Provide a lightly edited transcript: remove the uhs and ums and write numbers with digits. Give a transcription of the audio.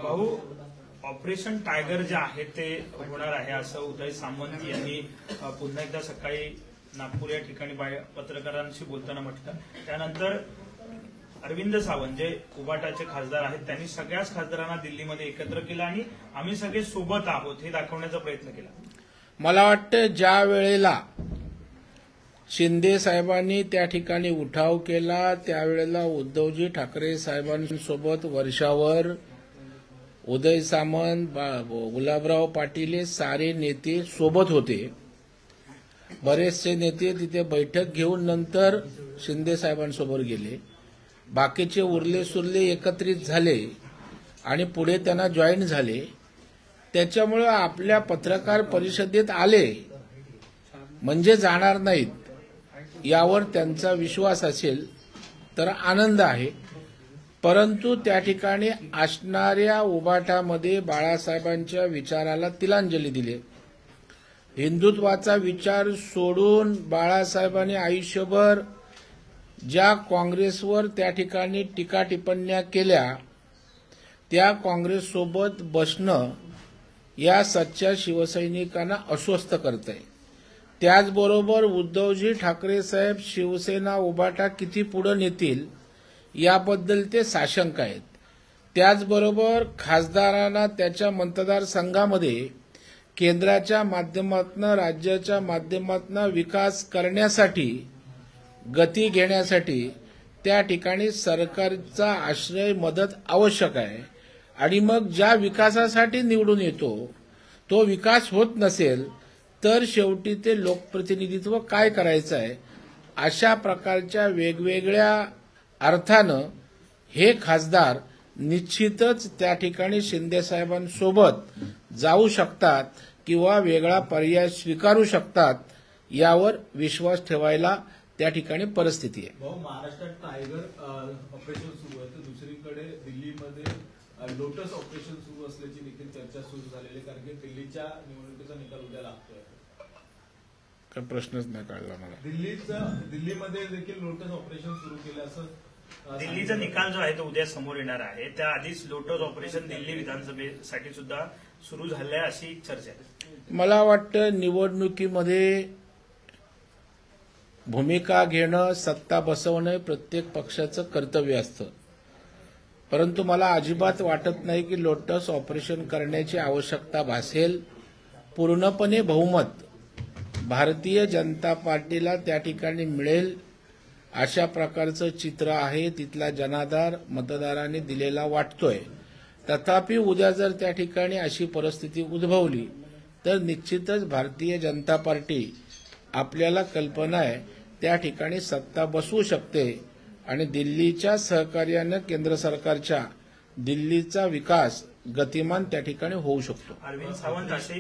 भाऊ, operation tiger जे आहे ते होणार आहे असं उदय सामंत यांनी पुन्हा एकदा सकाळी नागपूर या ठिकाणी पत्रकारांशी बोलताना म्हटलं. त्यानंतर अरविंद सावंत जे उबाटाचे खासदार आहेत त्यांनी सगळ्याच खासदारांना दिल्लीमध्ये एकत्र केलं आणि आम्ही सगळे सोबत आहोत हे दाखवण्याचा प्रयत्न केला. मला वाटतं ज्या वेळेला शिंदे साहेबांनी त्या ठिकाणी उठाव केला त्यावेळेला उद्धवजी ठाकरे साहेबांसोबत वर्षावर उदय सामंत, गुलाबराव पाटील हे सारे नेते सोबत होते. बरेचसे नेते तिथे बैठक घेऊन नंतर शिंदे साहेबांसोबत गेले. बाकीचे उरले सुरले एकत्रित झाले आणि पुढे त्यांना जॉईन झाले. त्याच्यामुळे आपल्या पत्रकार परिषदेत आले म्हणजे जाणार नाहीत यावर त्यांचा विश्वास असेल तर आनंद आहे. परंतु त्या ठिकाणी असणाऱ्या उबाटामध्ये बाळासाहेबांच्या विचाराला तिलांजली दिली. हिंदुत्वाचा विचार सोडून बाळासाहेबांनी आयुष्यभर ज्या काँग्रेसवर त्या ठिकाणी टीका टिप्पण्या केल्या त्या काँग्रेससोबत बसणं या सच्च्या शिवसैनिकांना अस्वस्थ करतंय. त्याचबरोबर उद्धवजी ठाकरे साहेब शिवसेना उबाटा किती पुढे नेतील याबद्दल ते साशंक आहेत. त्याचबरोबर खासदारांना त्याच्या मतदारसंघामध्ये केंद्राच्या माध्यमातून राज्याच्या माध्यमातून विकास करण्यासाठी गती घेण्यासाठी त्या ठिकाणी सरकारचा आश्रय मदत आवश्यक आहे. आणि मग ज्या विकासासाठी निवडून येतो तो विकास होत नसेल तर शेवटी ते लोकप्रतिनिधित्व काय करायचं आहे अशा प्रकारच्या वेगवेगळ्या अर्थानं हे खासदार निश्चितच त्या ठिकाणी शिंदे साहेबांसोबत जाऊ शकतात किंवा वेगळा पर्याय स्वीकारू शकतात यावर विश्वास ठेवायला त्या ठिकाणी परिस्थिती आहे. भाऊ, महाराष्ट्रात टायगर ऑपरेशन सुरू आहे तर दुसरीकडे दिल्लीमध्ये लोटस ऑपरेशन सुरू असल्याची देखील चर्चा सुरू झालेली आहे, कारण की दिल्लीच्या निवडणुकीचा निकाल उद्या लागतोय. काय प्रश्नच नाही कळला मला. दिल्लीमध्ये देखील लोटस ऑपरेशन सुरू केलं असं दिल्लीचा निकाल जो आहे तो उद्या समोर येणार आहे. त्याआधीच लोटस ऑपरेशन दिल्ली विधानसभेसाठी सुद्धा सुरू झालंय अशी चर्चा आहे. मला वाटतं निवडणुकीमध्ये भूमिका घेणं, सत्ता बसवणं प्रत्येक पक्षाचं कर्तव्य असतं. परंतु मला अजिबात वाटत नाही की लोटस ऑपरेशन करण्याची आवश्यकता भासेल. पूर्णपणे बहुमत भारतीय जनता पार्टीला त्या ठिकाणी मिळेल अशा प्रकारचं चित्र आहे. तिथला जनाधार मतदारांनी दिलेला वाटतोय. तथापि उद्या जर त्या ठिकाणी अशी परिस्थिती उद्भवली तर निश्चितच भारतीय जनता पार्टी आपल्याला कल्पना आहे त्या ठिकाणी सत्ता बसवू शकते आणि दिल्लीच्या सहकार्यानं केंद्र सरकारच्या दिल्लीचा विकास गतिमान त्या ठिकाणी होऊ शकतो. अरविंद सावंत असे